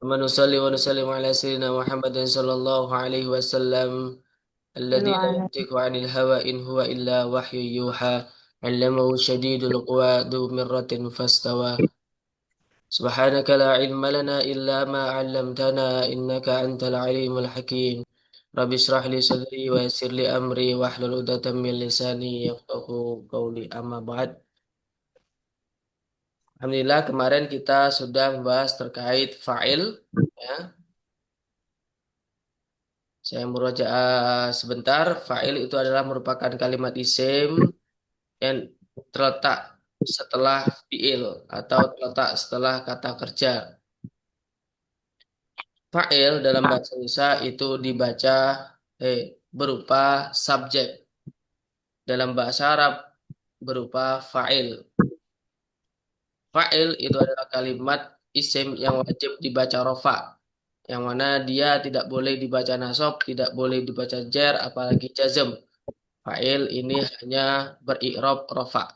Wa nusalli wa nusallim ala sayyidina Muhammadin sallallahu alaihi wasallam alladzi la Alwala. yantiqu 'anil hawa in huwa illa wahyu yuha 'allamahu shadidul quwa dhu mirratin fastawa subhanaka la ilma lana illa ma 'allamtana innaka antal alimul hakim rabbi shrah li sadri wa yassir li amri wahlul 'uqdatam min lisani yafqahu qawli amma ba'd. Alhamdulillah kemarin kita sudah membahas terkait fa'il ya. Saya murojaah sebentar. Fa'il itu adalah merupakan kalimat isim yang terletak setelah fi'il atau terletak setelah kata kerja. Fa'il dalam bahasa Indonesia itu dibaca berupa subjek. Dalam bahasa Arab berupa fa'il. Fa'il itu adalah kalimat isim yang wajib dibaca rofa. Yang mana dia tidak boleh dibaca nasab, tidak boleh dibaca jar, apalagi jazm. Fa'il ini hanya beri'rab rofa.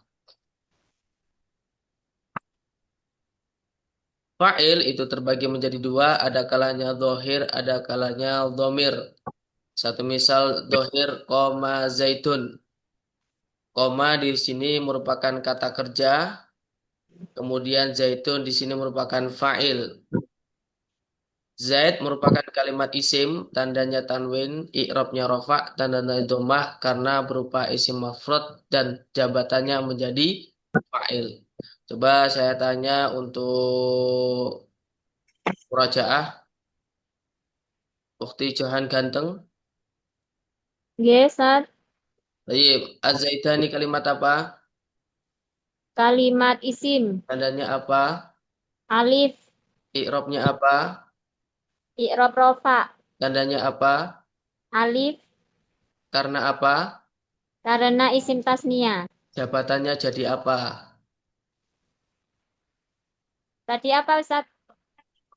Fa'il itu terbagi menjadi dua, ada kalanya dohir, ada kalanya domir. Satu misal dohir, koma zaitun. Koma di sini merupakan kata kerja, kemudian zaitun di sini merupakan fa'il. Zaid merupakan kalimat isim, tandanya tanwin, i'rabnya rofa, tandanya domah karena berupa isim mafrad dan jabatannya menjadi fa'il. Coba saya tanya untuk murajaah, Ukti Johan ganteng. Gesat. Baik, Az-Zaidani kalimat apa? Kalimat isim. Tandanya apa? Alif. I'rabnya apa? I'rab rofa. Tandanya apa? Alif. Karena apa? Karena isim tasnia. Jabatannya jadi apa? Tadi apa Ustaz?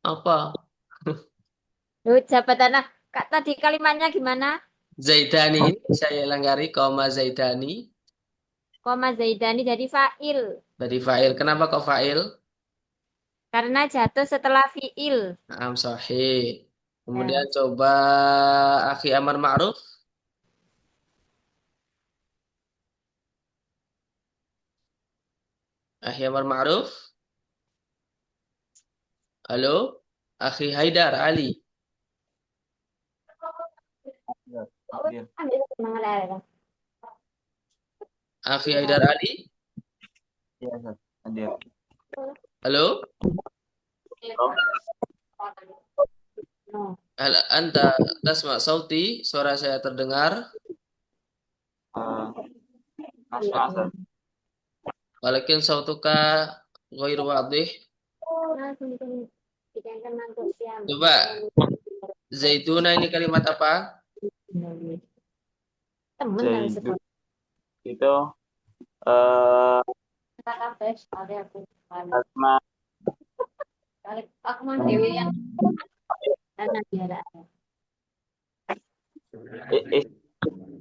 Apa? Loh, jabatan. Kak, tadi kalimatnya gimana? Zaidani ini saya langgari, koma Zaidani. Koma Zaidani jadi fa'il. Dari fa'il. Kenapa kok fa'il? Karena jatuh setelah fi'il. Naam sahih. Kemudian Ya. coba Akhi Amar Ma'ruf. Akhi Amar Ma'ruf. Halo? Akhi Haidar Ali. Ya, hadir. Akhi Haidar Ali. Iya, Ustaz. Hadir. Halo? Oh, Hal anta tasma sauti, suara saya terdengar. eh, Asma, Ustaz. Walakin sautuka ghairu wadih. Coba zaituna ini kalimat apa? Temen dari sekolah. Itu eh Asma. Aku mau dewi yang karena biara.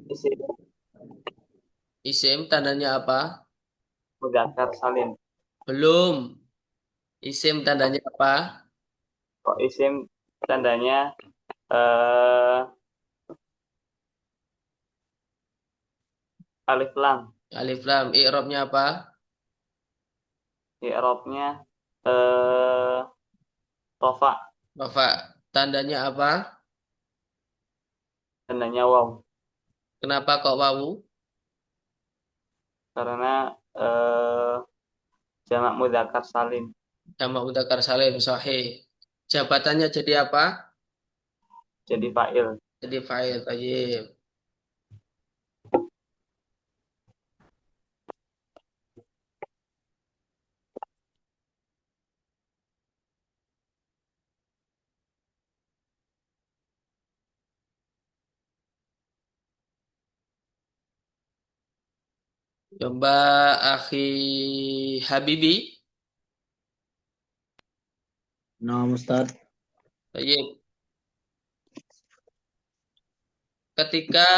Isi Isim tandanya apa? Mudzakkar salim. Belum. Isim tandanya apa? Kok isim tandanya eh alif lam. Alif lam. I'rabnya apa? I'rabnya eh rofa. Rafa. Tandanya apa? Tandanya waw. Kenapa kok wawu? Karena jamak mudzakkar salim. Jamak mudzakkar salim sahih. Jabatannya jadi apa? Jadi fa'il. Jadi fa'il. Thayyib. Coba Akhi Habibi. Nah, Ustaz. Thayyib. Ketika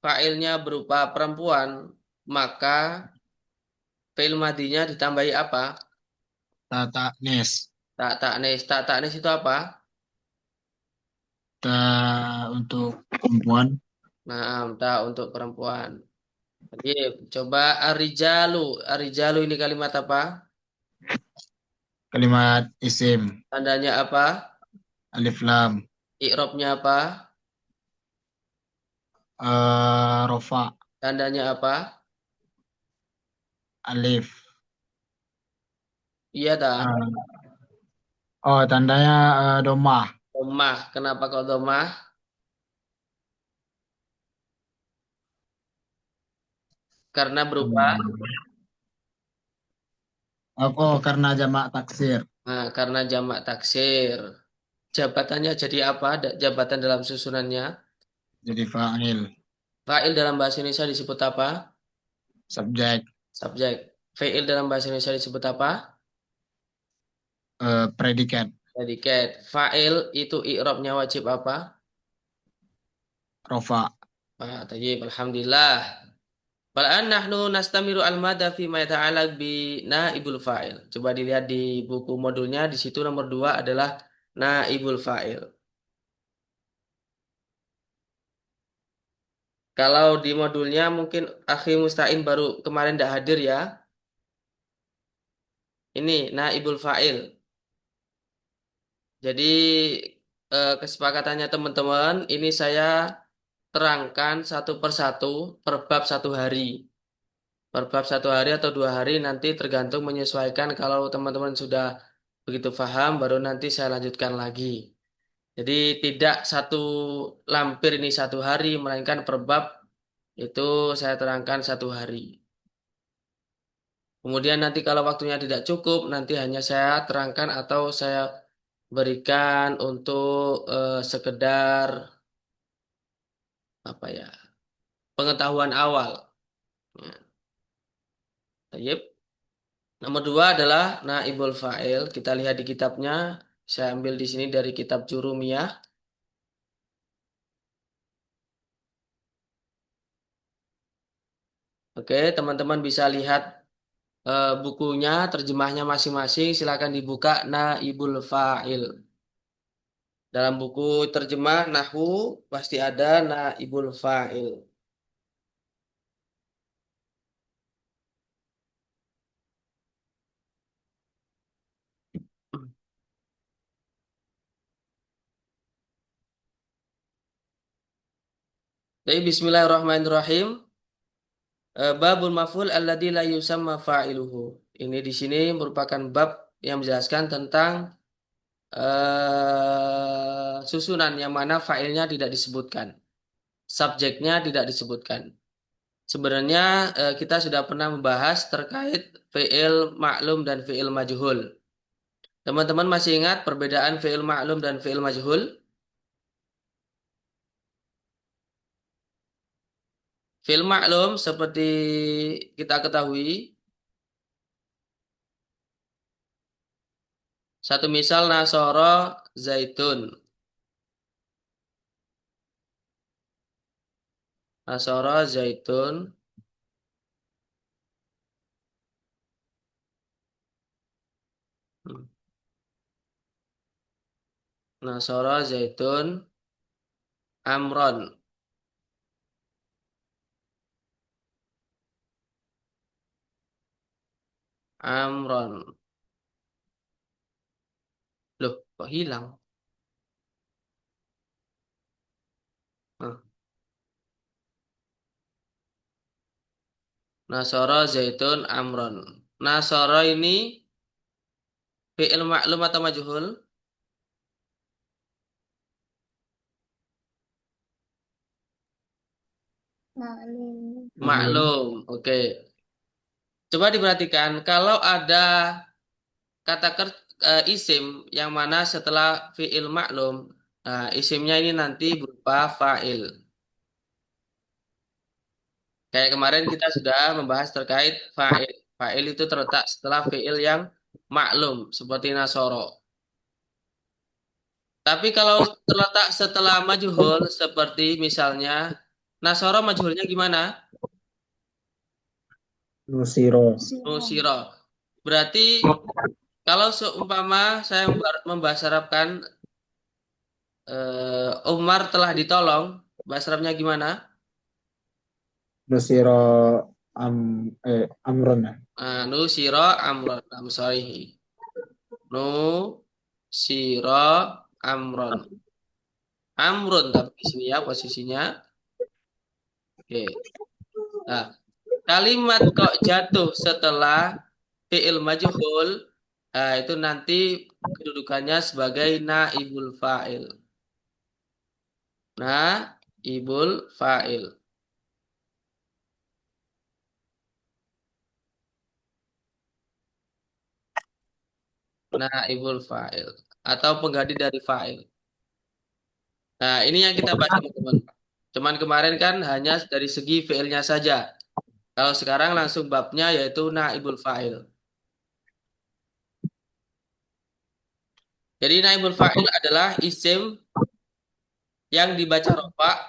fa'ilnya berupa perempuan, maka fi'il madinya ditambahi apa? Tata Nes. Tak taknis itu apa? Untuk perempuan. Nah, tak untuk perempuan. Oke, coba arijalu. Arijalu ini kalimat apa? Kalimat isim. Tandanya apa? Alif lam. I'robnya apa? Rofa. Tandanya apa? Alif. Iya tak? Eh, oh, tandanya domah. Domah. Kenapa kok domah? Karena berupa. Hmm. Oh, karena jamak taksir. Nah, karena jamak taksir. Jabatannya jadi apa? Jabatan dalam susunannya. Jadi fa'il. Fa'il dalam bahasa Indonesia disebut apa? Subjek. Subjek. Fi'il dalam bahasa Indonesia disebut apa? Predikat. Predikat. Fa'il itu i'rabnya wajib apa? Rofa. Tayyib, alhamdulillah. Wal'an nahnu nastamiru al-mada fi ma yata'alaq bi naibul fa'il. Coba dilihat di buku modulnya, di situ nomor 2 adalah naibul fa'il. Kalau di modulnya mungkin Akhi Musta'in baru kemarin tidak hadir ya. Ini naibul fa'il. Jadi kesepakatannya teman-teman, ini saya terangkan satu persatu per bab 1 hari. Per bab 1 hari atau 2 hari nanti tergantung menyesuaikan kalau teman-teman sudah begitu paham baru nanti saya lanjutkan lagi. Jadi tidak satu lampir ini 1 hari melainkan per bab itu saya terangkan 1 hari. Kemudian nanti kalau waktunya tidak cukup nanti hanya saya terangkan atau saya berikan untuk sekedar apa ya pengetahuan awal. Ya. Tayyib. Nomor 2 adalah naibul fa'il. Kita lihat di kitabnya. Saya ambil di sini dari kitab Jurumiyah. Oke, teman-teman bisa lihat bukunya, terjemahnya masing-masing. Silakan dibuka naibul fa'il. Dalam buku terjemah Nahwu pasti ada naibul fa'il. Jadi bismillahirrahmanirrahim. Babul maf'ul alladzi la yusamma fa'iluhu. Ini di sini merupakan bab yang menjelaskan tentang susunan yang mana fa'ilnya tidak disebutkan. Subjeknya tidak disebutkan. Sebenarnya kita sudah pernah membahas terkait fi'il maklum dan fi'il majhul. Teman-teman masih ingat perbedaan fi'il maklum dan fi'il majhul? Fi'il maklum seperti kita ketahui, satu misal nasoro zaitun. Nasoro zaitun. Nasoro zaitun. Amron. Amron. Loh, kok hilang? Nah, Nasoro zaitun amron. Nasoro ini fi'il maklum atau majhul? Maklum. Maklum. Maklum. Oke. Coba diperhatikan kalau ada kata isim yang mana setelah fi'il maklum, nah isimnya ini nanti berupa fa'il. Kayak kemarin kita sudah membahas terkait fa'il. Fa'il itu terletak setelah fi'il yang maklum seperti nasoro. Tapi kalau terletak setelah majhul seperti misalnya nasoro majhulnya gimana? Nusiro. Nusiro. Berarti Kalau seumpama saya membahas Arabkan Umar telah ditolong, bahasa Arabnya gimana? Nusiro amron ya. Nusiro amron. I'm sorry. Nusiro amron. Amrun tapi di sini ya posisinya. Oke. Nah, kalimat kok jatuh setelah fi'il majhul, nah, itu nanti kedudukannya sebagai naibul fa'il. Naibul fa'il. Naibul fa'il. Atau pengganti dari fa'il. Nah, ini yang kita bahas teman-teman. Cuman kemarin kan hanya dari segi fi'ilnya saja. Kalau sekarang langsung babnya yaitu naibul fa'il. Jadi naibul fa'il adalah isim yang dibaca rofa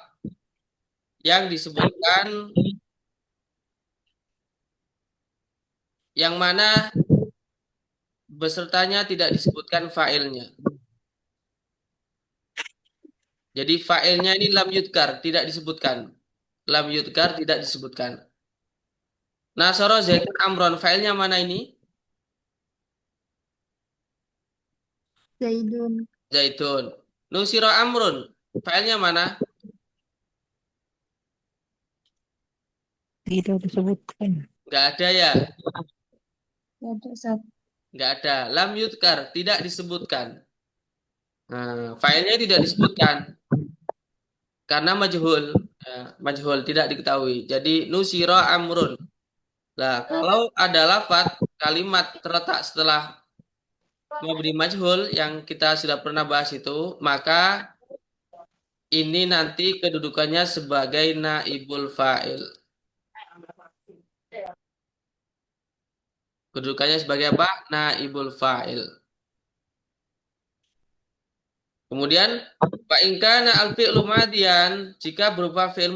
yang disebutkan yang mana besertanya tidak disebutkan fa'ilnya. Jadi fa'ilnya ini lam yudkar, tidak disebutkan. Lam yudkar tidak disebutkan. Nasoro Zaitun Amron, fa'ilnya mana ini? Zaidun. Zaitun. Nusiro Amrun, fa'ilnya mana? Tidak disebutkan. Nggak ada ya? Ya, ada Ustaz. Nggak ada. Lam yudkar, tidak disebutkan. Nah, fa'ilnya tidak disebutkan. Karena majhul. Ya, majhul, tidak diketahui. Jadi nusiro amrun. Nah, kalau ada lafadz kalimat terletak setelah mabni majhul yang kita sudah pernah bahas itu, maka ini nanti kedudukannya sebagai naibul fa'il. Kedudukannya sebagai apa? Naibul fa'il. Kemudian fa in kana al fi'lu madian, jika berupa fi'il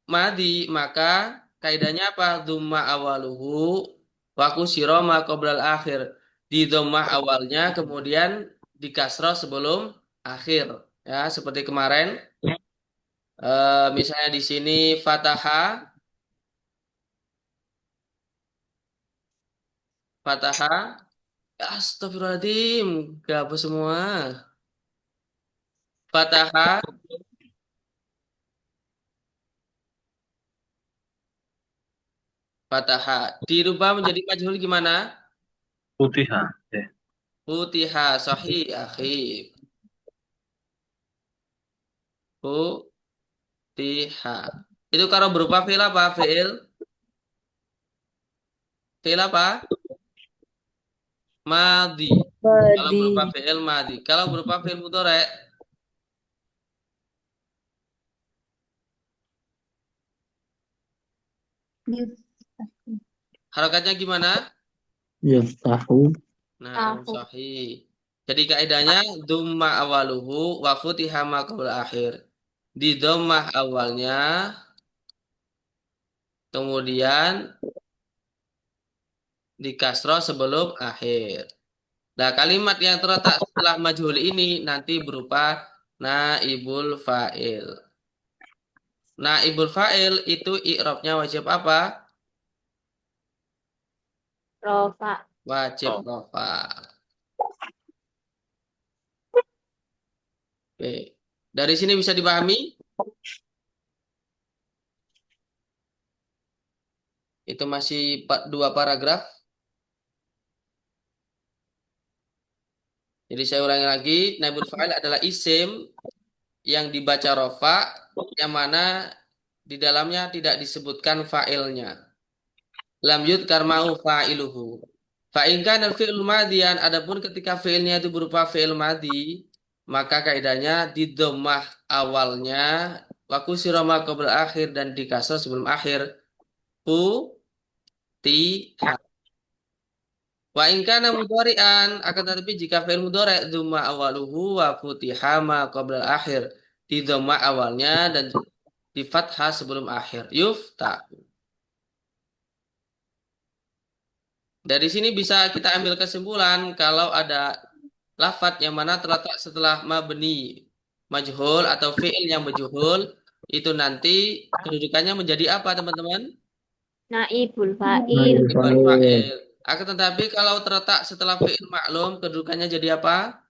madi, maka kaidahnya apa? Dzumma awaluhu wa kusira ma qoblal akhir. Di dhammah awalnya kemudian di kasrah sebelum akhir. Ya, seperti kemarin misalnya di sini fataha fataha astagfirullahaladzim gak apa semua fataha fataha dirubah menjadi majhul gimana? Putihan. Futiha sahih akhi. Futiha. Itu kalau berupa fi'il apa? Fi'il apa? Madi. Kalau Badi. berupa fi'il madi. Kalau berupa fi'il mudhari, harakatnya gimana? Yaftahu. Nah, Tahu. sahih. Jadi kaidahnya dumma awaluhu wa futiha ma qabla akhir. Di dhammah awalnya, kemudian di kasroh sebelum akhir. Nah, kalimat yang terletak setelah majhul ini nanti berupa naibul fa'il. Naibul fa'il itu i'rabnya wajib apa? Rofa. Wajib rafa. Oke. Dari sini bisa dipahami? Itu masih dua paragraf. Jadi saya ulangi lagi, naibul fa'il adalah isim yang dibaca rofa, yang mana di dalamnya tidak disebutkan fa'ilnya. Lam yudkar ma'u fa'iluhu. Fa'in kana fi'il madian, adapun ketika fi'ilnya itu berupa fi'il madi, maka kaidahnya di dhammah awalnya, wa kusira ma qabla akhir dan di kasrah sebelum akhir. Futiha. Wa in kana mudhari'an, akan tetapi jika fi'il mudhari' dzumma awaluhu wa futiha ma qabla akhir, di dhamma awalnya dan di fathah sebelum akhir. Yuftah. Dari sini bisa kita ambil kesimpulan kalau ada lafadz yang mana terletak setelah mabni majhul atau fi'il yang majhul itu nanti kedudukannya menjadi apa, teman-teman? Naibul fa'il. Naibul Iqbal fa'il. fa'il. Akan tetapi kalau terletak setelah fi'il maklum kedudukannya jadi apa?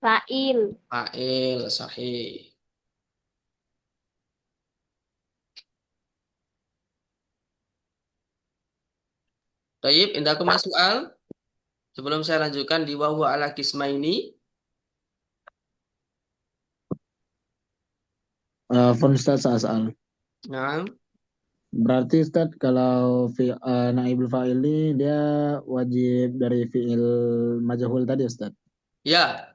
Fa'il. Fa'il, sahih. Tayyib, indakum soal. Sebelum saya lanjutkan di wa huwa ala kismaini. Fun Ustaz soal. Nah, Berarti Ustaz kalau naibul fa'il ini dia wajib dari fi'il majhul tadi Ustaz. ya,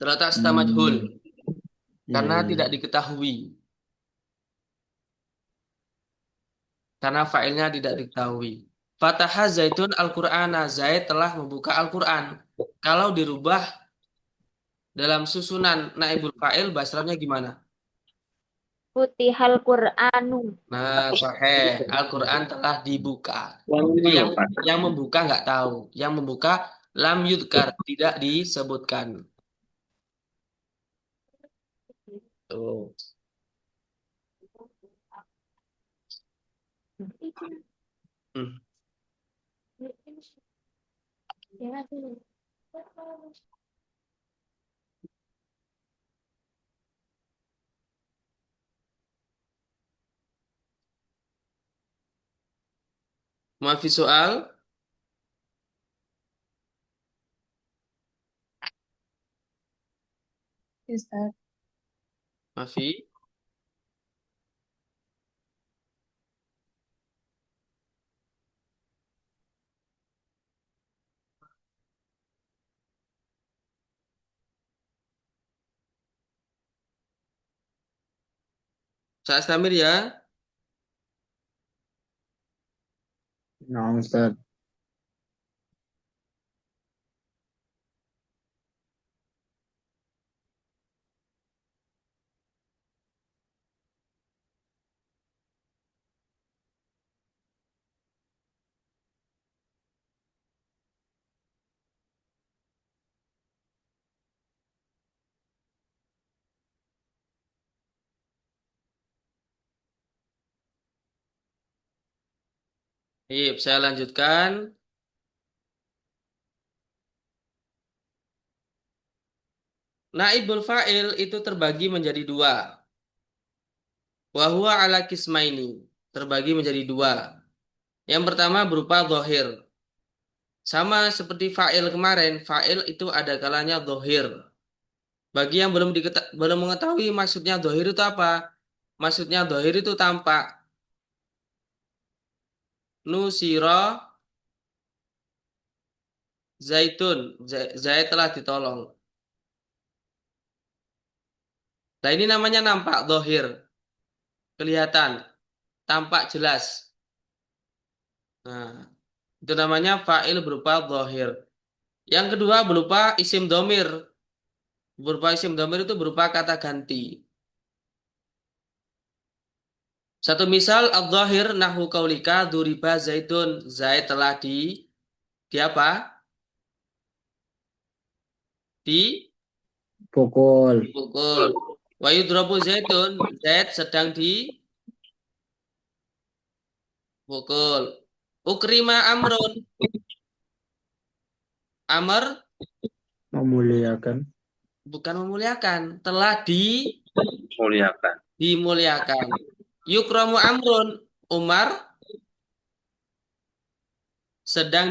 terletak setelah majhul Hmm, iya, karena iya. tidak diketahui. Karena fa'ilnya tidak diketahui. Fataha Zaidun Al-Qur'ana. Zaid telah membuka Al-Qur'an. Kalau dirubah dalam susunan naibul fa'il basrahnya gimana? Futihal Qur'anu. Nah, sahih. Al-Qur'an telah dibuka. Jadi Wanginya loh, Pak. yang membuka nggak tahu. Yang membuka lam yudkar, tidak disebutkan. Tuh. Hmm. Maafi soal. Ustaz. Maafi. Saya Astamir ya. Nah, Ustaz. Iya, saya lanjutkan. Naibul fa'il itu terbagi menjadi dua. Wa huwa ala kismaini. Terbagi menjadi dua. Yang pertama berupa dhohir. Sama seperti fa'il kemarin, fa'il itu ada kalanya dhohir. Bagi yang belum mengetahui maksudnya dhohir itu apa? Maksudnya dhohir itu tampak. Nusira zaitun. Zaid telah ditolong. Nah ini namanya nampak dhohir. Kelihatan. Tampak jelas. Nah, itu namanya fa'il berupa dhohir. Yang kedua berupa isim domir. Berupa isim domir itu berupa kata ganti. Satu misal al-dhahir nahu kaulika duriba zaitun. Zaid telah di apa? Pukul. Dipukul. Wa yudrabu zaitun. Zaid sedang dipukul. Ukrima amrun. Amr Memuliakan. bukan memuliakan. Telah Muliakan. dimuliakan. Yukramu amrun. Umar sedang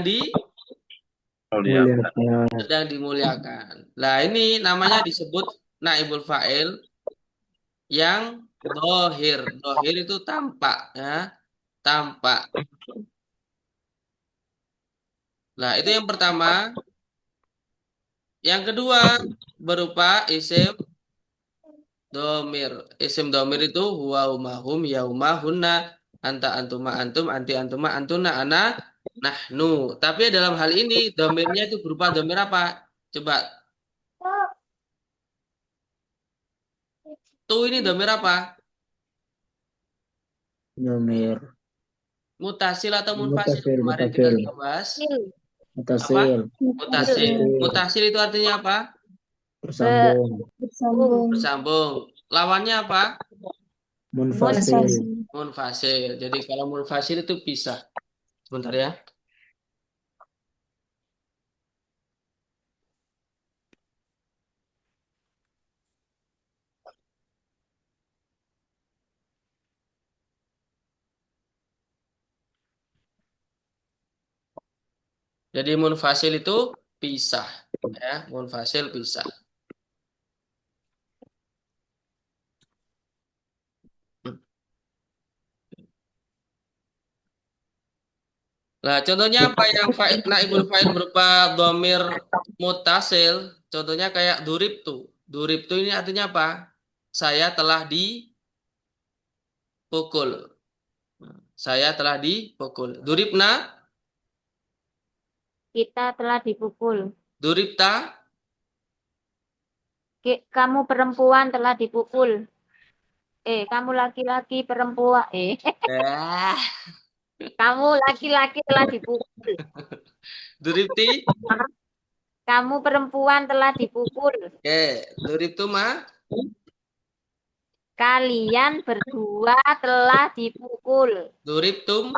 Muliakan. Muliakan. dimuliakan. Nah, ini namanya disebut naibul fa'il yang dohir. Dohir itu tampak, ya, tampak. Nah, itu yang pertama. Yang kedua berupa isim domir. Isim domir itu huwa umahum yauma hunna anta antuma antum anti antuma antuna ana nahnu. Tapi dalam hal ini domirnya itu berupa domir apa? Coba. Tuh ini domir apa? Domir. Mutasil atau munfasil? Mutasil, Kemarin kita mutasil, sudah bahas. Sil. Apa? mutasil, Mutasil. mutasil, Mutasil itu artinya apa? bersambung, Bersambung. Bersambung. Lawannya apa? munfasil, Munfasil. Jadi kalau munfasil itu pisah. Sebentar ya. Jadi munfasil itu pisah. Ya, munfasil pisah. Nah, contohnya apa yang naibul fa'il berupa dhamir mutasil? Contohnya kayak durib tuh. Durib tuh ini artinya apa? Saya telah dipukul. Saya telah dipukul. Duribna, Kita telah dipukul. duribta, Kamu perempuan telah dipukul. Kamu laki-laki perempuan. eh, Kamu laki-laki telah dipukul. duribti, Kamu perempuan telah dipukul. oke, duribtu mah, Kalian berdua telah dipukul. duribtum,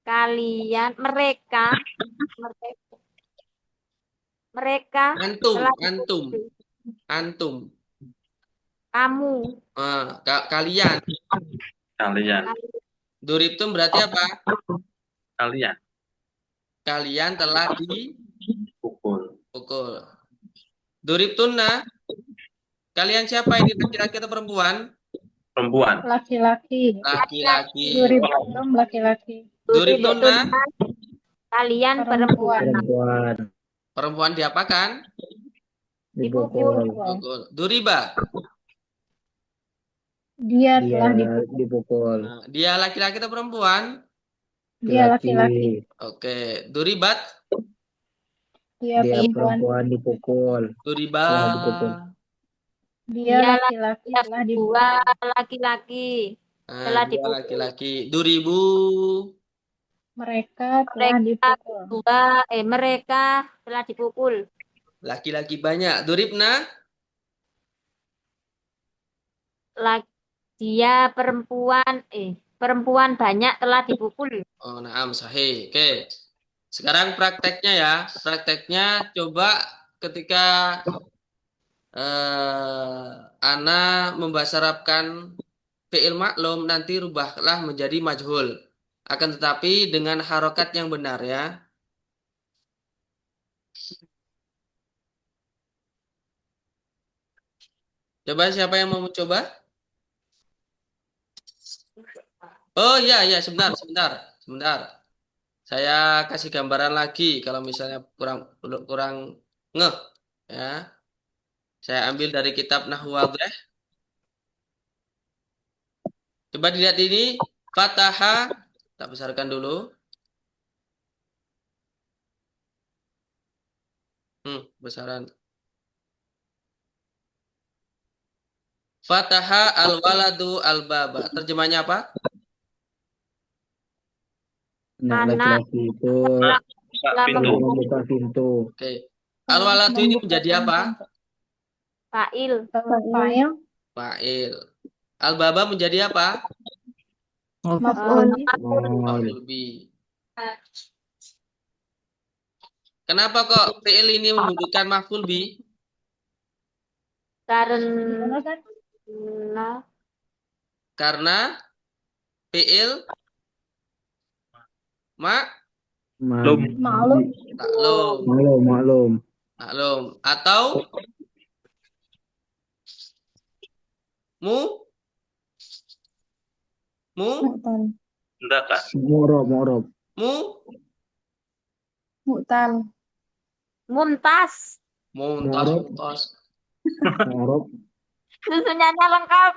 Kalian mereka antum, telah antum, dipukul. antum. Kamu Kalian. Kalian. Duribtum berarti apa? Kalian. Kalian telah dipukul. Pukul. Duribtunna, kalian siapa ini? Laki-laki atau perempuan? Perempuan. Laki-laki. Laki-laki. Duribtum laki-laki. Duribtunna, Kalian perempuan. perempuan, perempuan diapakan? dipukul, Pukul. Duriba, Dia dia telah dipukul. dipukul, nah, dia laki-laki atau perempuan? Dia laki-laki. Oke. Duribat, Dia dia perempuan. perempuan dipukul, duriba. telah dipukul, Dia laki-laki telah dipukul. Dua laki-laki Nah, telah dia dipukul. laki-laki. Duribu, Mereka telah dipukul. Mereka telah dipukul. laki-laki banyak. Duribna, Dia perempuan banyak telah dipukul. oh, naam, sahih. Oke. Sekarang prakteknya ya. Prakteknya coba ketika ana membasarapkan fi'il maklum nanti rubahlah menjadi majhul. Akan tetapi dengan harokat yang benar ya. Coba siapa yang mau mencoba? Oh iya, iya, sebentar. Saya kasih gambaran lagi kalau misalnya kurang ngeh ya. Saya ambil dari kitab Nahwu Wadhih. Coba dilihat ini, fataha, tak besarkan dulu. Besaran. Fataha al-waladu al-baba. Terjemahnya apa? Nah, laki-laki itu Buka pintu. membuka pintu, Oke. Al-waladu ini menjadi apa? Fa'il. Fa'il. Fa'il. Al-baba menjadi apa? Maf'ul. Maf'ul bi. Kenapa kok fi'il ini membutuhkan maf'ul bi? Karena fi'il maklum, maklum atau Enggak kan? mu'rob, Mu'tal. Mumtaz. Muntas. mu'rob, Susunannya lengkap.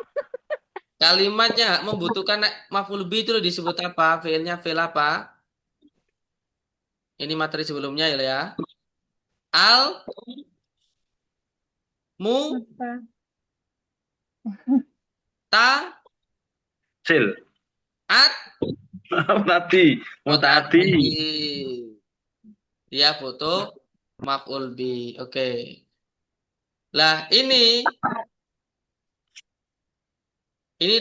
Kalimatnya membutuhkan maf'ul bi itu disebut apa? Fi'ilnya fi'il apa? Ini materi sebelumnya ya. Al mu ta Sil. At Tadi. Mutati. Dia foto maf'ul bi. Oke. Lah ini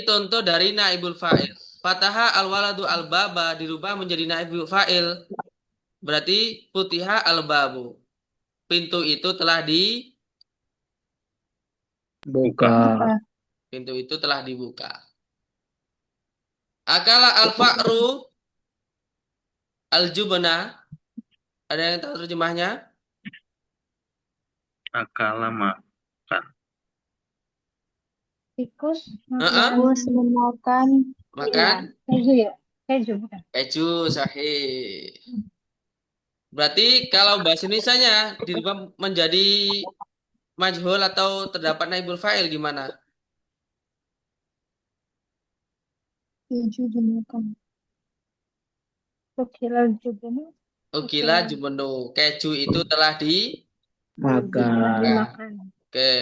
contoh dari naibul fa'il. Fataha al-waladu al-baba dirubah menjadi naibul fa'il. Berarti futiha al-babu. Pintu itu telah Buka. pintu itu telah dibuka. Akala al-fa'ru al-jubna. Ada yang tahu terjemahnya? Akala makan. Tikus Heeh. memakan Makan keju ya? Keju bukan? keju, sahih. Berarti kalau bahasa Indonesianya dirubah menjadi majhul atau terdapat naibul fa'il gimana? Keju dimakan. Ukila juga nih. Ukila jumenu. Keju itu telah Makan. Dimakan. Oke.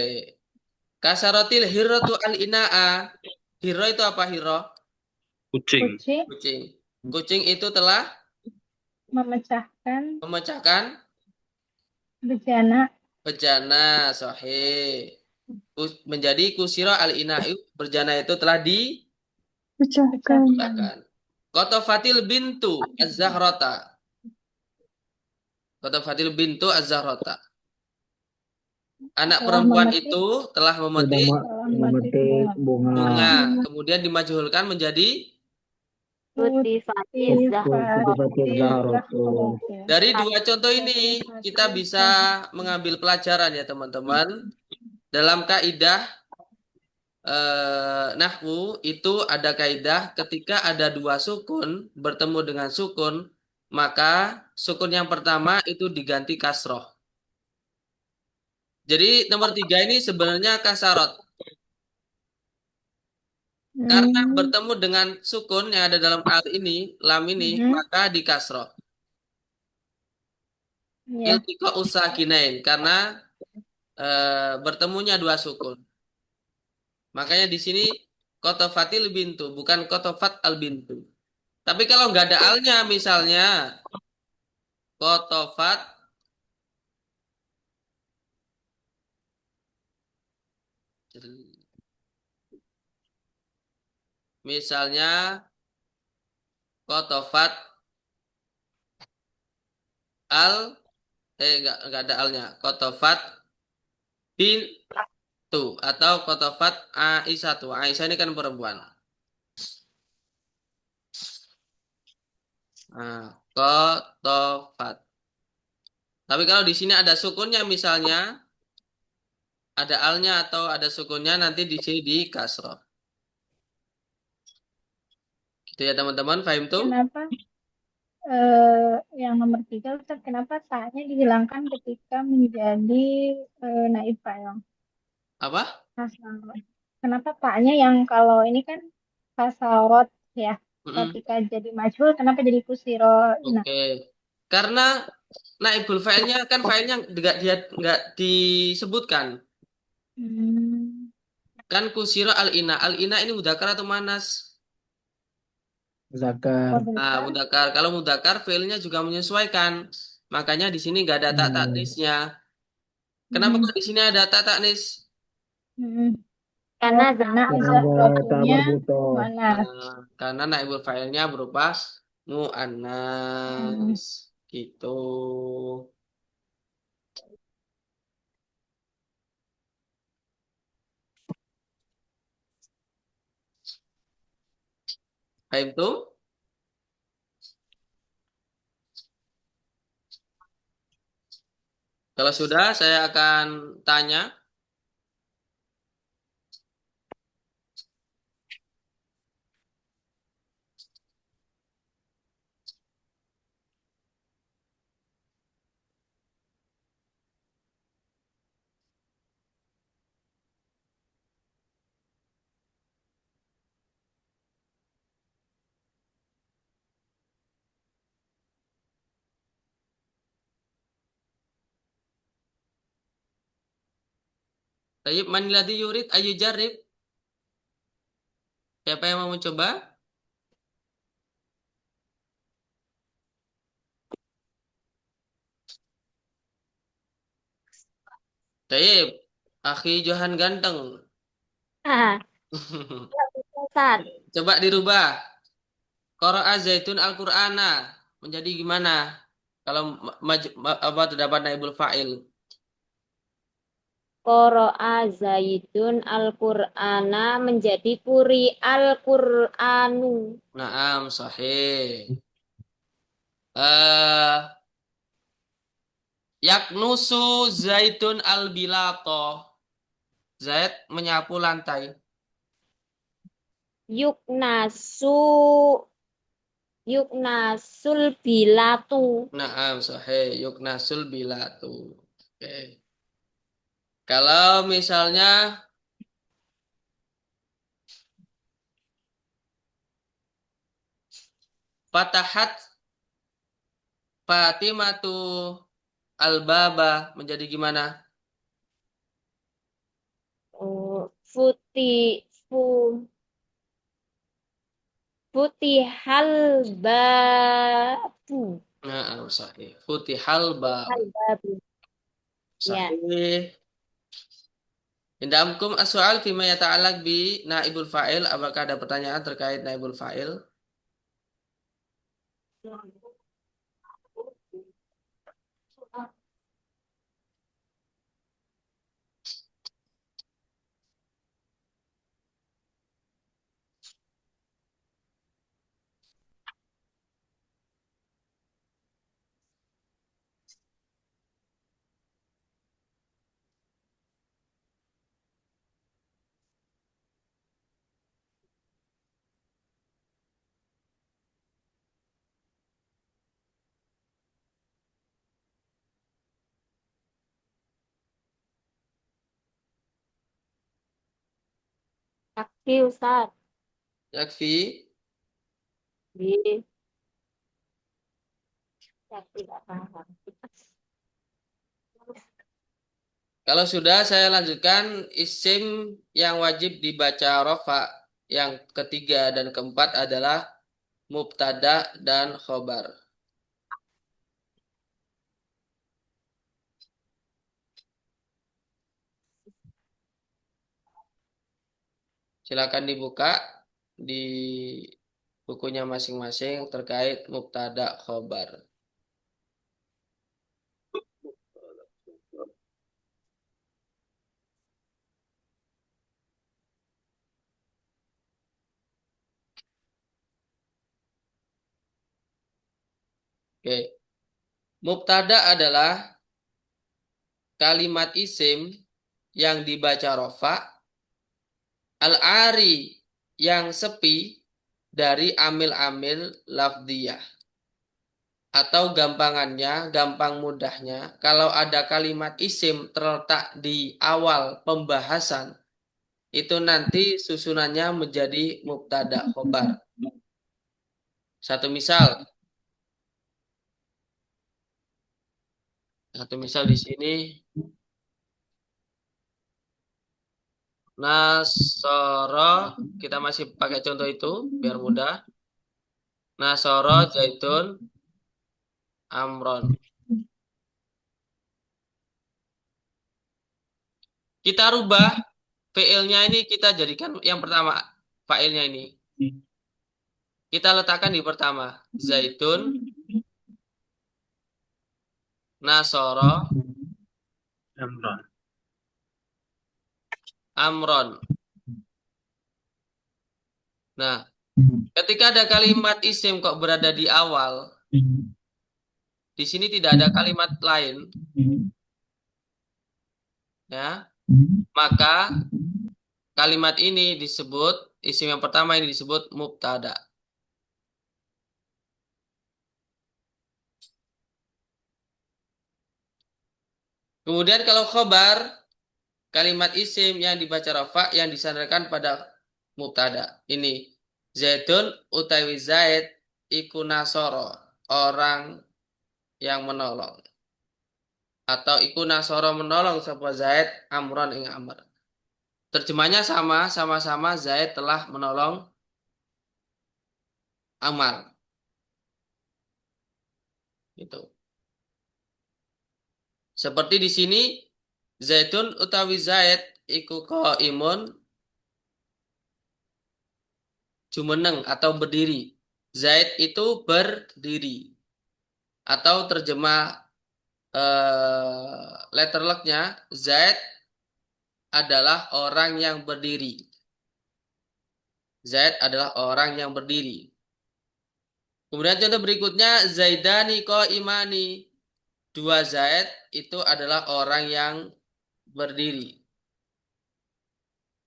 Kasarotil hirrotu al-ina'a. Hiro itu apa hiro? Kucing. Kucing Kucing. Kucing itu telah memecahkan memecahkan bejana. bejana, sahih. Menjadi kusiro al-ina'u. Bejana itu telah Pecahkan. dipecahkan. Kotofatil bintu az-zahrota. Kotofatil bintu az-zahrota. Anak perempuan itu telah memetik Memetik bunga. bunga. Kemudian dimajhulkan menjadi Kutifatil Kutifatil zahratu. dari dua contoh ini kita bisa mengambil pelajaran ya teman-teman. Dalam kaidah nahwu itu ada kaidah ketika ada dua sukun bertemu dengan sukun, maka sukun yang pertama itu diganti kasroh. Jadi nomor 3 ini sebenarnya kasarot. Karena bertemu dengan sukun yang ada dalam al ini, lam ini, maka di kasroh. Iltiqa usakinain karena bertemunya dua sukun. Makanya di sini kotofatil bintu, bukan kotofat al bintu. Tapi kalau nggak ada alnya, misalnya kotofat misalnya kotofat al nggak ada alnya. Kotofat bintu atau kotofat Aisyatu. Aisyah ini kan perempuan. Nah, kotofat. Tapi kalau di sini ada sukunnya misalnya ada alnya atau ada sukunnya nanti di sini di kasroh. Gitu ya teman-teman, paham tuh? Kenapa yang nomor 3 Ustaz, kenapa taknya dihilangkan ketika menjadi naib fa'il? Apa? Kasarot. Kenapa taknya yang kalau ini kan kasarot ya, ketika jadi majhul kenapa jadi kusiro? Oke. Karena naibul fa'ilnya kan fa'ilnya nggak disebutkan. Kan kusiro al-ina. Al-ina ini mudakar atau manas? Zakar. Nah, mudakar. Kalau mudakar fi'ilnya juga menyesuaikan. Makanya di sini nggak ada tak taknisnya. Kenapa kok di sini ada tak taknis? Karena zahratunya Nah, karena naibul fa'ilnya berupa mu'annas. Gitu. Paham tuh? Kalau sudah, saya akan tanya. Tayyib man ladzi yurid ayu jarib. Siapa yang mau mencoba? Taib, akhi Johan ganteng. Ah, nggak bisa, Ustaz. Coba dirubah. Qara'a Zaitun Al-Qur'ana menjadi gimana? Kalau apa terdapat naibul fa'il. Qoro'a Zaidun Al-Qur'ana menjadi Quri Al-Qur'anu. Naam, sahih. Eh, Yaknusu Zaitun Al-Bilato. Zaid menyapu lantai. Yuknasu Yuknasul Bilatu. Naam, sahih. Yuknasul bilatu. Oke. Kalau misalnya Fatahat Fatimatu Al-Baba menjadi gimana? Oh, fu Futihal babu. Naam, sahih. Futihal bab. Hal babu. Ya. Sahih. Indamkum as-soal fima yata'alaq bi naibul fa'il. Apakah ada pertanyaan terkait naibul fa'il? Yakfi Ustaz. Yakfi. Di Yakfi nggak paham. Kalau sudah saya lanjutkan isim yang wajib dibaca rofa. Yang ketiga dan keempat adalah mubtada dan khobar. Silakan dibuka di bukunya masing-masing terkait mubtada khobar. Oke. Mubtada adalah kalimat isim yang dibaca rofa, al-ari yang sepi dari amil-amil lafdiyah. Atau gampangannya, gampang mudahnya, kalau ada kalimat isim terletak di awal pembahasan, itu nanti susunannya menjadi mubtada khobar. Satu misal. Satu misal di sini. Nasoro, kita masih pakai contoh itu biar mudah. Nasoro Zaitun Amron. Kita rubah fiilnya ini kita jadikan yang pertama failnya ini. Kita letakkan di pertama Zaitun Nasoro Amron. Amron. Nah, ketika ada kalimat isim kok berada di awal, di sini tidak ada kalimat lain, ya, maka kalimat ini disebut, isim yang pertama ini disebut mubtada. Kemudian kalau khobar, kalimat isim yang dibaca rafa yang disandarkan pada mubtada. Ini Zaidun utawi Zaid iku nasoro, orang yang menolong. Atau iku nasoro menolong sapa Zaid Amron ing Amr. Terjemahnya sama-sama Zaid telah menolong Amar. Gitu. Seperti di sini Zaidun utawi Zaid iku qaimun jumeneng atau berdiri. Zaid itu berdiri. Atau terjemah letter luck-nya, Zaid adalah orang yang berdiri. Zaid adalah orang yang berdiri. Kemudian contoh berikutnya, Zaidani qaimani. Dua Zaid itu adalah orang yang berdiri.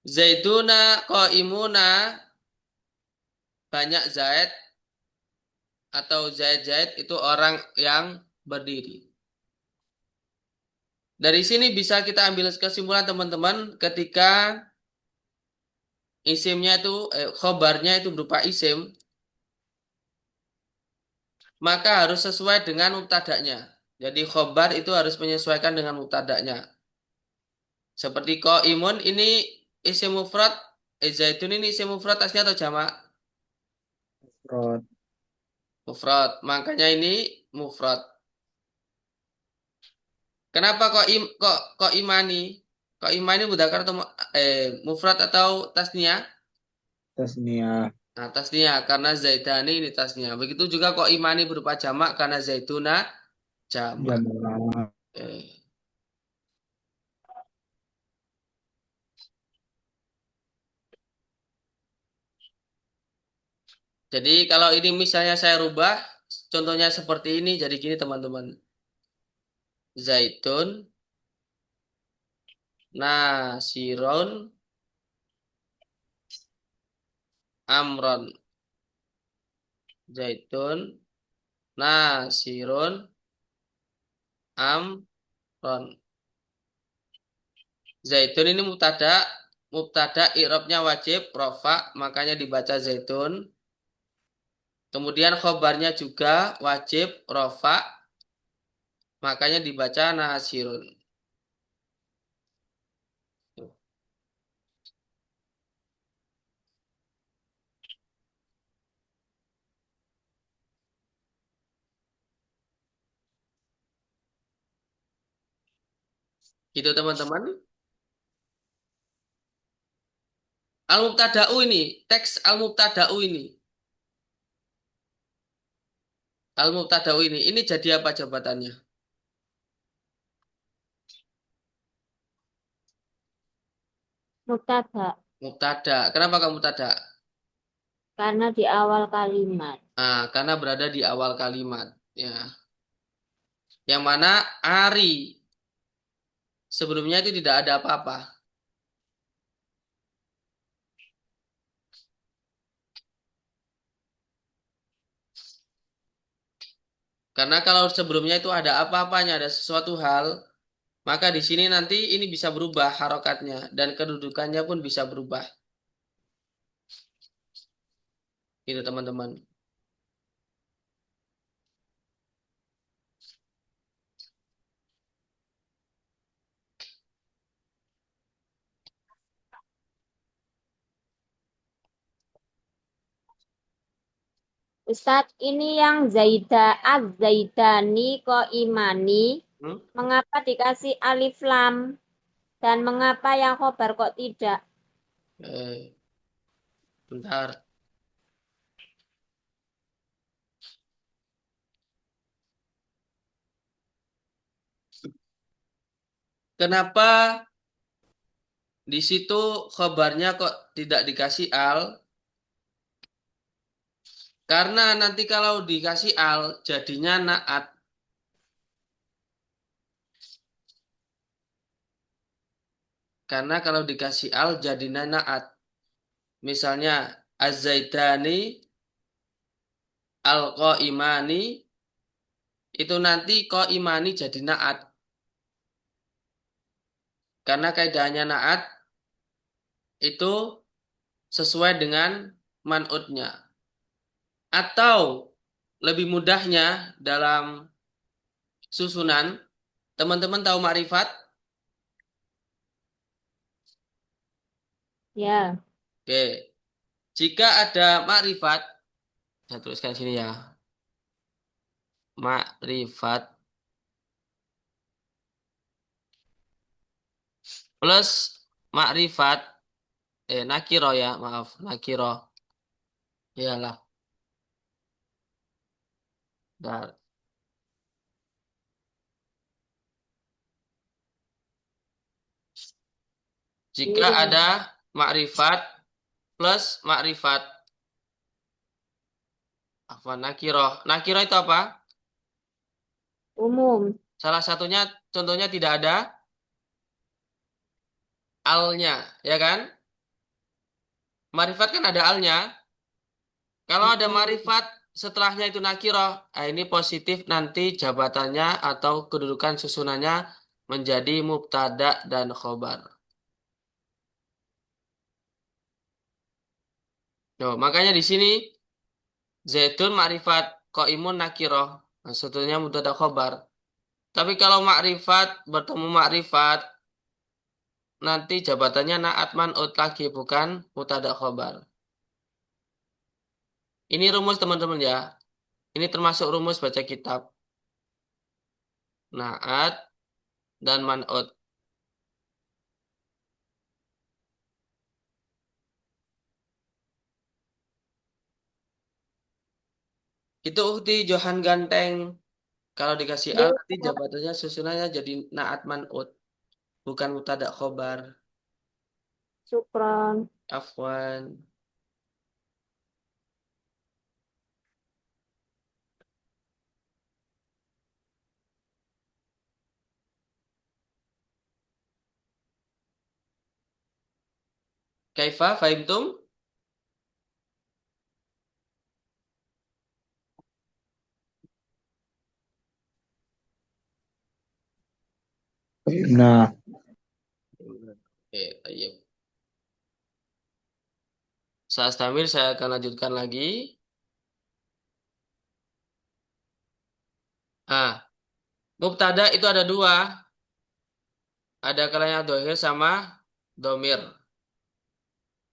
Zaiduna qaimuna, banyak Zaid atau Zaid-Zaid itu orang yang berdiri. Dari sini bisa kita ambil kesimpulan teman-teman ketika isimnya itu, khobarnya itu berupa isim, maka harus sesuai dengan mubtada'nya. Jadi khobar itu harus menyesuaikan dengan mubtada'nya. Seperti qaimun ini isim mufrad, zaitun ini isim mufrad aslinya atau jamak? Rod. Mufrad. Makanya ini mufrad. Kenapa kok imani? Kok imani mudzakkar atau mufrad atau tasniyah? Tasniyah. Nah, tasniyah karena zaidani ini tasniyah. Begitu juga kok imani berupa jamak karena zaituna jamak. Jamak. Eh. Jadi kalau ini misalnya saya rubah, contohnya seperti ini, jadi gini teman-teman. Zaitun, nasirun, amron. Zaitun, nasirun, amron. Zaitun ini mubtada i'rabnya wajib rofa, makanya dibaca zaitun. Kemudian khobarnya juga wajib rofa, makanya dibaca nasirun. Gitu teman-teman. Al-mubtada'u ini, teks al-mubtada'u ini. Al-mubtada'u ini jadi apa jabatannya? Mubtada. Mubtada. Kenapa kamu mubtada? Karena di awal kalimat. Nah, karena berada di awal kalimat. Ya. Yang mana ari sebelumnya itu tidak ada apa-apa. Karena kalau sebelumnya itu ada apa-apanya, ada sesuatu hal, maka di sini nanti ini bisa berubah harokatnya dan kedudukannya pun bisa berubah. Itu teman-teman. Ustadz, ini yang Az-Zaidani kok imani, Hmm? mengapa dikasih alif lam? Dan mengapa yang khobar kok tidak? Bentar. Kenapa di situ khobarnya kok tidak dikasih al? Karena nanti kalau dikasih al jadinya naat. Karena kalau dikasih al jadinya naat. Misalnya az-zaidani al-qaimani itu nanti qaimani jadi naat. Karena kaidahnya naat itu sesuai dengan man'utnya. Atau lebih mudahnya dalam susunan, teman-teman tahu makrifat? Ya, Oke. Jika ada makrifat, saya tuliskan sini ya. Makrifat plus makrifat, nakiro ya, maaf, nakiro. Iyalah. Dar. Jika Iya. ada makrifat plus makrifat, apa nakiro? Nakiro itu apa? Umum. Salah satunya, contohnya tidak ada alnya, ya kan? Makrifat kan ada alnya. Kalau ada makrifat setelahnya itu nakiro, ini positif nanti jabatannya atau kedudukan susunannya menjadi mubtada dan khobar. Nah, makanya di sini zaitun makrifat, qaimun nakiro. Nah, sebetulnya mubtada khobar. Tapi kalau makrifat bertemu makrifat, nanti jabatannya naat man'ut lagi, bukan mubtada khobar. Ini rumus teman-teman ya. Ini termasuk rumus baca kitab. Naat dan man'ut. Itu ukti Johan Ganteng. Kalau dikasih al, Dia nanti jabatannya susunannya jadi naat man'ut. Bukan mubtada khobar. Sukron. Afwan. Kaifa, fahimtum? Nah, Ayo. Saya Astamir, saya akan lanjutkan lagi. Ah, mubtada itu ada dua. Ada kalanya dohir sama domir.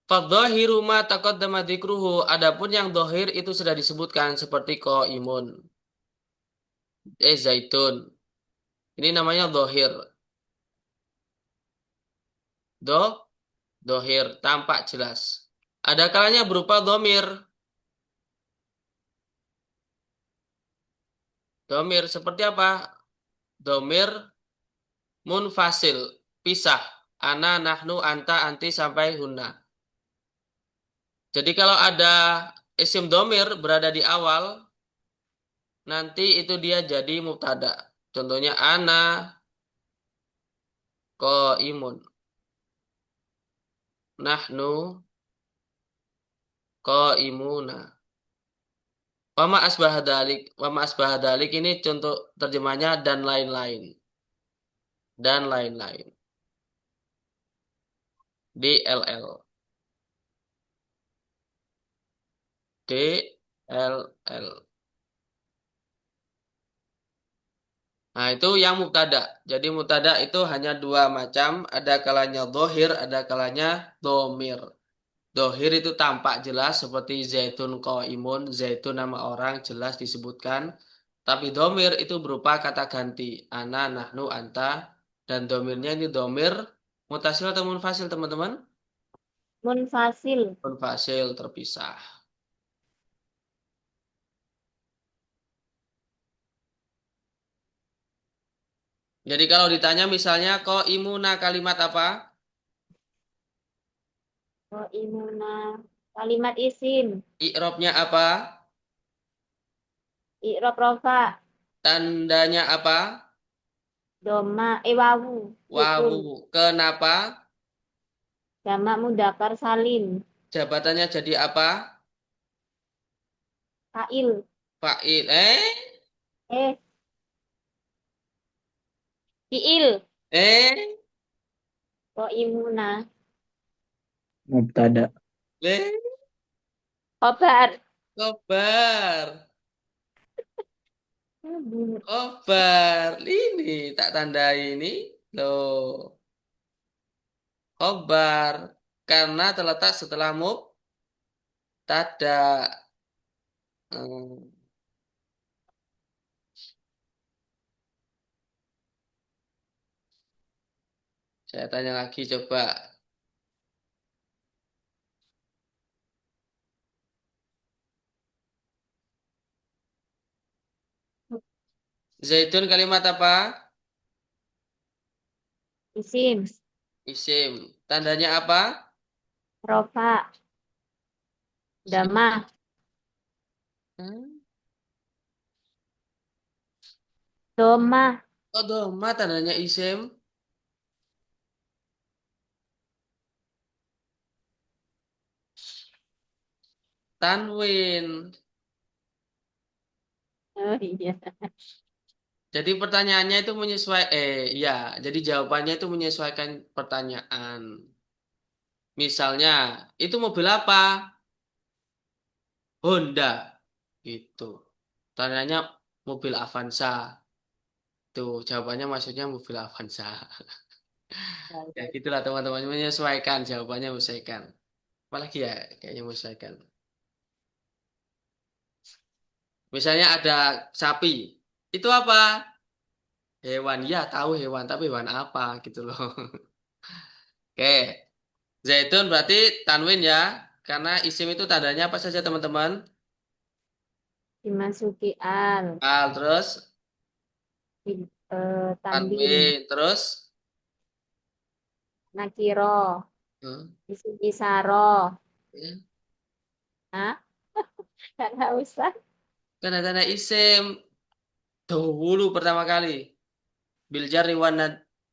Fadzahiru ma taqaddama dzikruhu. Adapun yang dohir itu sudah disebutkan seperti imun. Zaitun. Ini namanya dohir. Dohir. Tampak jelas. Ada kalanya berupa domir. Domir seperti apa? Domir munfasil. Pisah. Ana, nahnu, anta, anti, sampai hunna. Jadi kalau ada isim domir berada di awal, nanti itu dia jadi mubtada. Contohnya ana imun, nahnu imuna. Wama asbah dalik ini contoh terjemahnya dan lain-lain. Dan lain-lain. DLL. DLL. Nah, itu yang mubtada. Jadi mubtada itu hanya dua macam, ada kalanya dohir, ada kalanya domir. Dohir itu tampak jelas seperti zaitun qaimun, zaitun nama orang jelas disebutkan. Tapi domir itu berupa kata ganti. Ana, nahnu, anta. Dan domirnya ini domir mutasil atau munfasil teman-teman? Munfasil. Munfasil terpisah. Jadi kalau ditanya misalnya imuna kalimat apa? Imuna. Kalimat isim. I'robnya apa? I'rob rofa. Tandanya apa? Doma. Wawu. Sukun. Wawu. Kenapa? Jamak mudzakkar salim. Jabatannya jadi apa? Fa'il. Fa'il. Eh. Fi'il. Eh? Imuna. mubtada. Eh? Khobar. Kobar. Khobar. Ini tak tandai ini. Loh. Khobar. Karena terletak setelah mubtada. Hmm. Saya tanya lagi coba. Zaitun kalimat apa? Isim. Isim. Tandanya apa? Rofa. Damah. Hmm? Domah. Oh, doma tandanya isim. Tanwin. Oh iya. Jadi pertanyaannya itu menyesuaikan, ya, jadi jawabannya itu menyesuaikan pertanyaan. Misalnya, itu mobil apa? Honda. Gitu. Tanyanya mobil Avanza. Tuh, jawabannya maksudnya mobil Avanza. Ya, gitulah teman-teman menyesuaikan, jawabannya menyesuaikan. Apalagi ya, kayaknya menyesuaikan. Misalnya ada sapi. Itu apa? Hewan. Ya, tahu hewan, tapi hewan apa gitu loh. Oke. Zaitun berarti tanwin ya. Karena isim itu tandanya apa saja teman-teman? Dimasuki al. Al terus Tanwin. tanwin terus Nakiro. hmm, Isim isaro. ya, Hah? Karena usah. tanda-tanda isim dahulu pertama kali. Bil jarri wan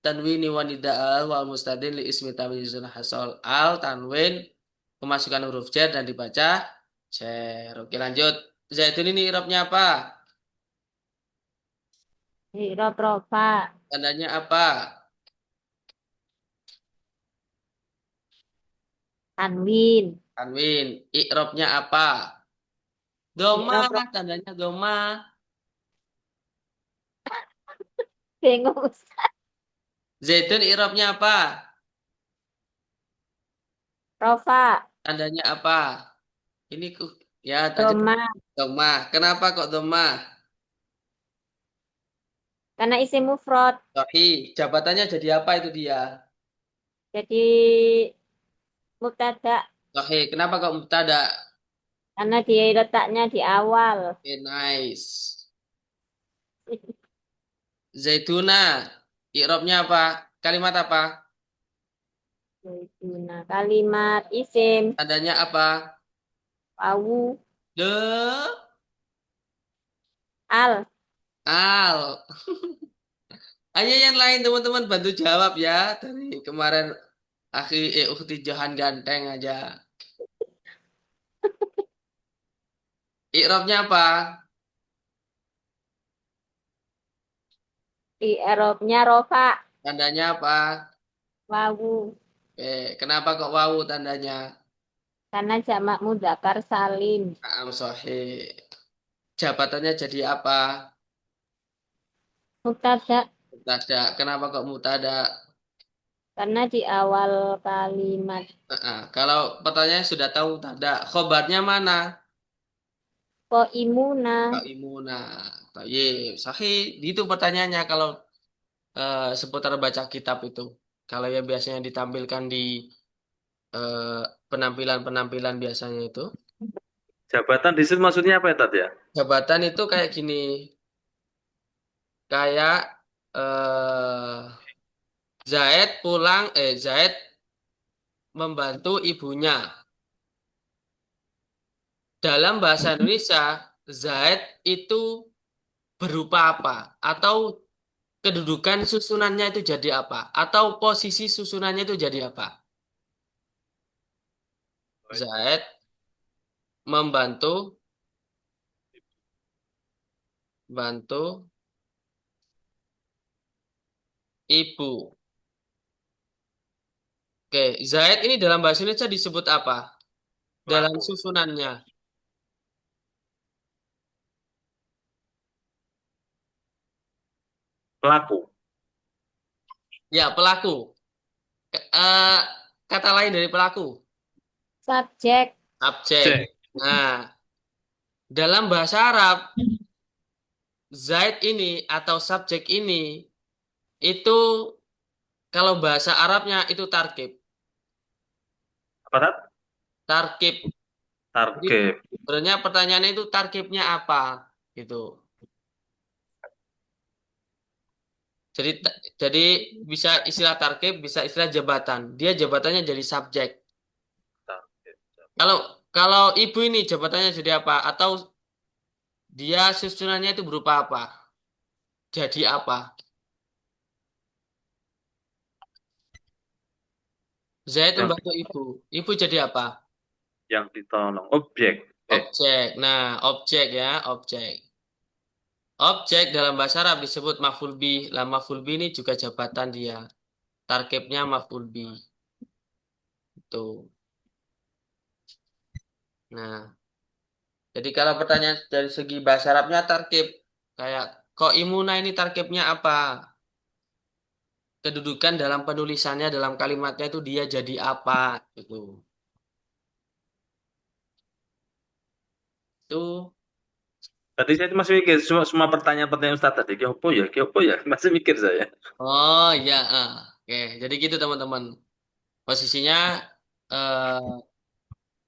tanwini wanida'al wal mustadin li ismi tamyizun hasol al tanwin kemasukan huruf jar dan dibaca jar. Oke lanjut. Zaitun ini irobnya apa? Irob rofa. Tandanya apa? Tanwin. Tanwin. Irobnya apa? Doma, Irob rofa. tandanya doma. Bingung. Zaitun irobnya apa? Rofa. Tandanya apa? Ini ya tadi Doma. doma. Kenapa kok doma? Karena isim mufrad. Sahih. Jabatannya jadi apa itu dia? Jadi mubtada. Sahih. Kenapa kok mubtada? Karena dia letaknya di awal. Oke, nice. Zaituna. Irobnya apa? Kalimat apa? Nah, kalimat isim. Tandanya apa? Wawu. De Al. al. Ayo yang lain teman-teman bantu jawab ya. Dari kemarin Ukti Johan ganteng aja. Irobnya apa? Di Eropnya rofa. Tandanya apa? Wawu. Kenapa kok wawu tandanya? Karena jamak mudzakkar salim. Naam sahih. Jabatannya jadi apa? Mubtada. Mutada. Kenapa kok mutada? Karena di awal kalimat. Kalau pertanyaan sudah tahu mutada, khobarnya mana? Ko imuna. Kak Imuna. Tayyib. Sahih. Itu pertanyaannya kalau seputar baca kitab itu. Kalau yang biasanya ditampilkan di eh, penampilan-penampilan biasanya itu. Jabatan di situ maksudnya apa ya, Tat ya? Jabatan itu kayak gini. Kayak Zaid membantu ibunya. Dalam bahasa Indonesia, Zaid itu berupa apa? Atau kedudukan susunannya itu jadi apa? Atau posisi susunannya itu jadi apa? Zaid membantu bantu ibu. Oke, Zaid ini dalam bahasa Indonesia disebut apa? Dalam Pelaku. susunannya. Pelaku. Ya, pelaku. Eh, kata lain dari pelaku. Subjek. Subjek. Cek. Nah, dalam bahasa Arab, Zaid ini atau subjek ini itu Kalau bahasa Arabnya itu tarkib. Apa Tat? Tarkib. Jadi Target. sebenarnya pertanyaannya itu tarkibnya apa? Gitu. Jadi jadi bisa istilah tarkib, bisa istilah jabatan. Dia jabatannya jadi subjek. Target. Kalau kalau ibu ini jabatannya jadi apa? Atau dia susunannya itu berupa apa? Jadi apa? Zaid Yang membantu ibu. Ibu jadi apa? yang ditolong. Objek. Objek. Nah, objek ya, objek. Objek dalam bahasa Arab disebut maf'ul bih. Lah maf'ul bih ini juga jabatan dia. Tarkibnya maf'ul bih. Tuh. Nah, jadi kalau pertanyaan dari segi bahasa Arabnya tarkib kayak kok imuna ini tarkibnya apa? Kedudukan dalam penulisannya dalam kalimatnya itu dia jadi apa gitu. Itu Tadi saya masih mikir semua pertanyaan-pertanyaan Ustaz tadi. Kyopo ya, kyopo ya. Masih mikir saya. oh ya, oke. Jadi gitu teman-teman. Posisinya eh,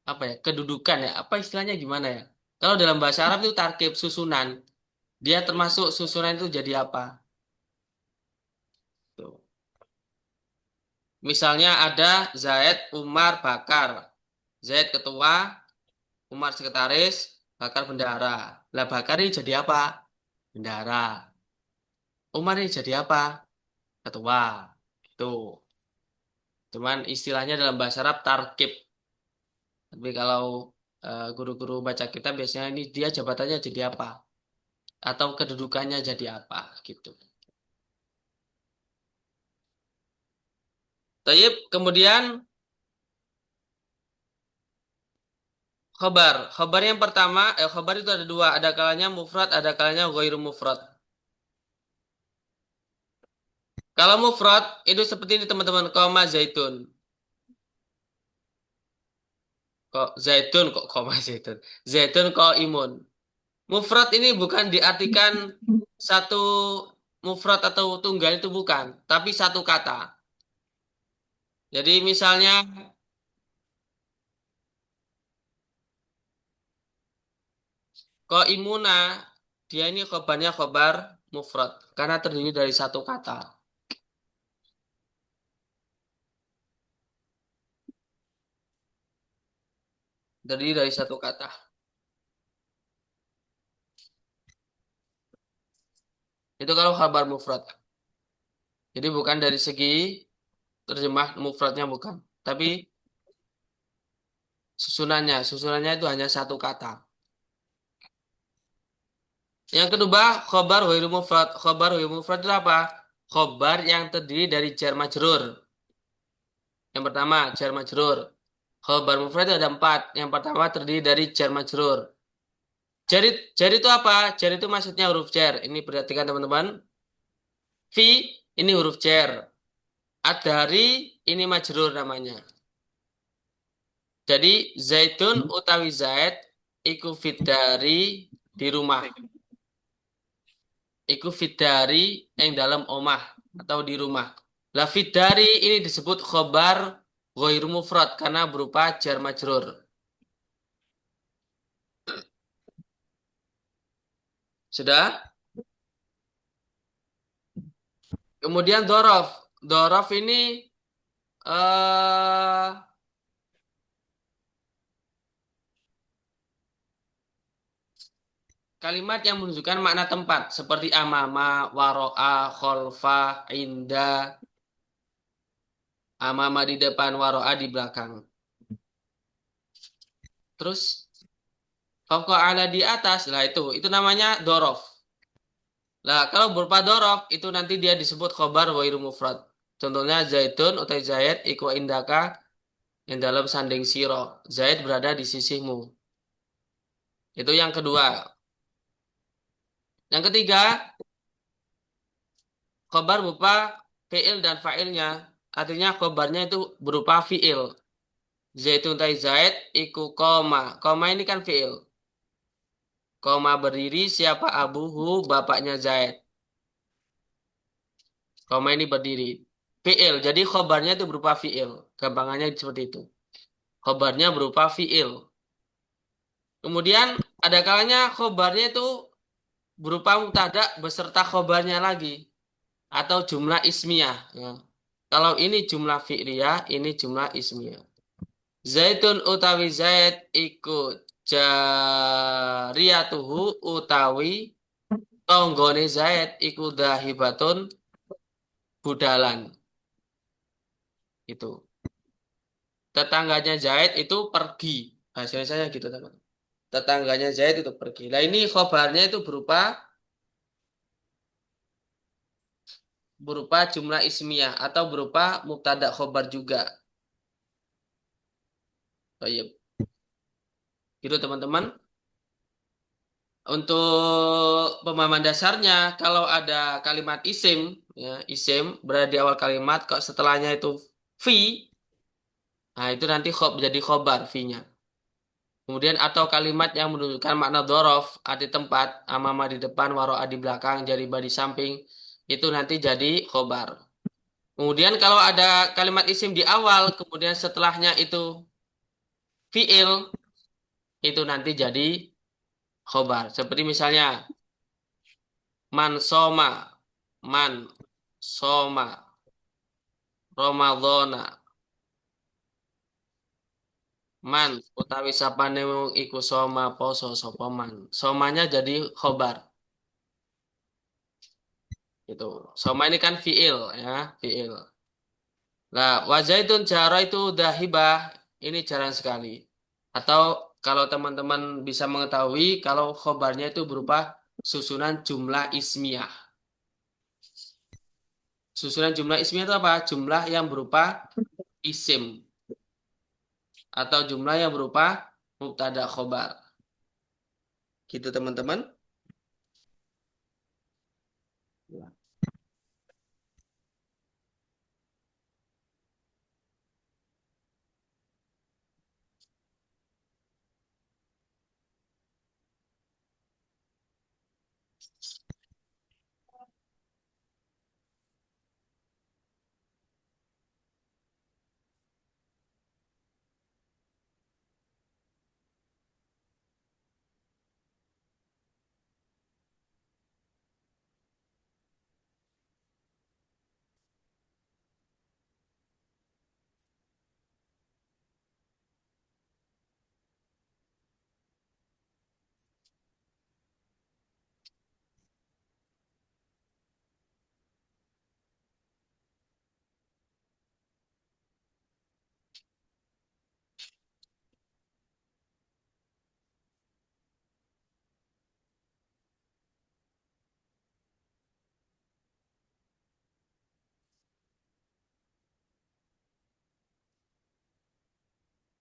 apa ya? Kedudukan ya. Apa istilahnya gimana ya? Kalau dalam bahasa Arab itu tarkib susunan. Dia termasuk susunan itu jadi apa? Tuh. Misalnya ada Zaid, Umar, Bakar. Zaid ketua, Umar sekretaris, Bakar bendahara. Lah Bakar ini jadi apa? Bendahara. Umar ini jadi apa? Ketua. Itu. Cuman istilahnya dalam bahasa Arab tarkib. Tapi kalau guru-guru baca kitab biasanya ini dia jabatannya jadi apa? Atau kedudukannya jadi apa? Gitu. Taib, kemudian khobar. Khobar yang pertama, khobar itu ada dua. Ada kalanya mufrad, ada kalanya ghairu mufrad. Kalau mufrad itu seperti ini teman-teman, koma zaitun. Kok zaitun kok koma zaitun. Zaitun kok imun. Mufrad ini bukan diartikan satu mufrad atau tunggal itu bukan, tapi satu kata. Jadi misalnya kok imuna, dia ini khobarnya khobar mufrad karena terdiri dari satu kata. Terdiri dari satu kata. Itu kalau khabar mufrad. Jadi bukan dari segi terjemah mufradnya bukan, tapi susunannya itu hanya satu kata. Yang kedua, khobar ghairu mufrad. Khobar ghairu mufrad itu apa? Khobar yang terdiri dari jar majrur. Yang pertama, jar majrur. Khobar mufrad itu ada empat. Yang pertama terdiri dari jar majrur. Jar itu apa? Jar itu maksudnya huruf jar. Ini perhatikan teman-teman. Fi ini huruf jar. Ad-dari ini majrur namanya. Jadi zaitun utawi zaid iku fitari di rumah. Iku fitari yang dalam omah atau di rumah. Lah fitari ini disebut khobar ghairu mufrad karena berupa jar majrur. Sudah? Kemudian dorof. Dorof ini eh kalimat yang menunjukkan makna tempat seperti amama, waro'a, kholfa, inda, amama di depan, waro'a di belakang. Terus fauqa ala di atas, lah itu namanya dorof. Lah kalau berupa dorof itu nanti dia disebut khobar wairu mufrad. Contohnya zaitun utai zaid iku indaka yang dalam sanding siro. Zaid berada di sisimu. Itu yang kedua. Yang ketiga, khobar berupa fi'il dan fa'ilnya. Artinya khobarnya itu berupa fi'il. Zaitun utai zaid iku koma. Koma ini kan fi'il. Koma berdiri siapa abuhu bapaknya Zaid. Koma ini berdiri. Fi'il. Jadi khobarnya itu berupa fi'il. Gampangannya seperti itu. Khobarnya berupa fi'il. Kemudian ada kalanya khobarnya itu berupa mubtada beserta khobarnya lagi. Atau jumlah ismiyah. Ya. Kalau ini jumlah fi'liyah, ini jumlah ismiyah. Zaitun utawi Zaid iku jariyatuhu utawi tonggone Zaid iku dahibatun budalan. Itu. Tetangganya Zaid itu pergi. Hasilnya saya gitu teman. Tetangganya Zaid itu pergi. Nah ini khobarnya itu berupa jumlah ismiyah atau berupa mubtada khobar juga. Baik. Gitu teman-teman. Untuk pemahaman dasarnya, kalau ada kalimat isim, ya, isim berada di awal kalimat, kok setelahnya itu fi, nah itu nanti jadi khobar fi-nya. Kemudian atau kalimat yang menunjukkan makna dzaraf, arti tempat, amama di depan, waro'a di belakang, jariba di samping, itu nanti jadi khobar. Kemudian kalau ada kalimat isim di awal, kemudian setelahnya itu fi'il, itu nanti jadi khobar. Seperti misalnya man soma, man soma, Ramadhana, man utawi sapane wong iku soma poso sapa man. Somanya jadi khobar. Gitu. Soma ini kan fiil ya, fiil. Nah, wazaitun jaro itu udah hibah, ini jarang sekali. Atau kalau teman-teman bisa mengetahui kalau khobarnya itu berupa susunan jumlah ismiyah. Susunan jumlah ismiyah itu apa? Jumlah yang berupa isim atau jumlah yang berupa mubtada khobar. Gitu teman-teman.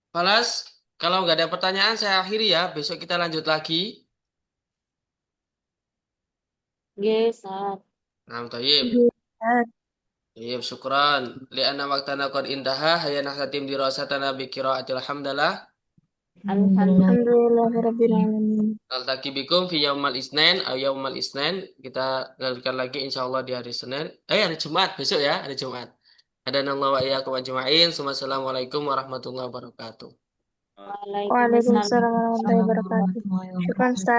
Falas, kalau nggak ada pertanyaan saya akhiri ya. Besok kita lanjut lagi. Yes, Nah, tayyib. Tayyib, syukran. Lianna waktana qad intaha, hayya nahtatim dirasatana bi qiraatil hamdalah. Alhamdulillah. Alhamdulillahirrabbilalamin. Naltaqi bikum fi yaumal isnain atau yaumal isnain. Kita lanjutkan lagi insyaallah di hari Senin. Hari Jumat besok ya, hari Jumat. Hadanallahu wa iyyakum ajma'in. Assalamualaikum warahmatullahi wabarakatuh. Waalaikumsalam warahmatullahi wabarakatuh. Syukran, Ustaz.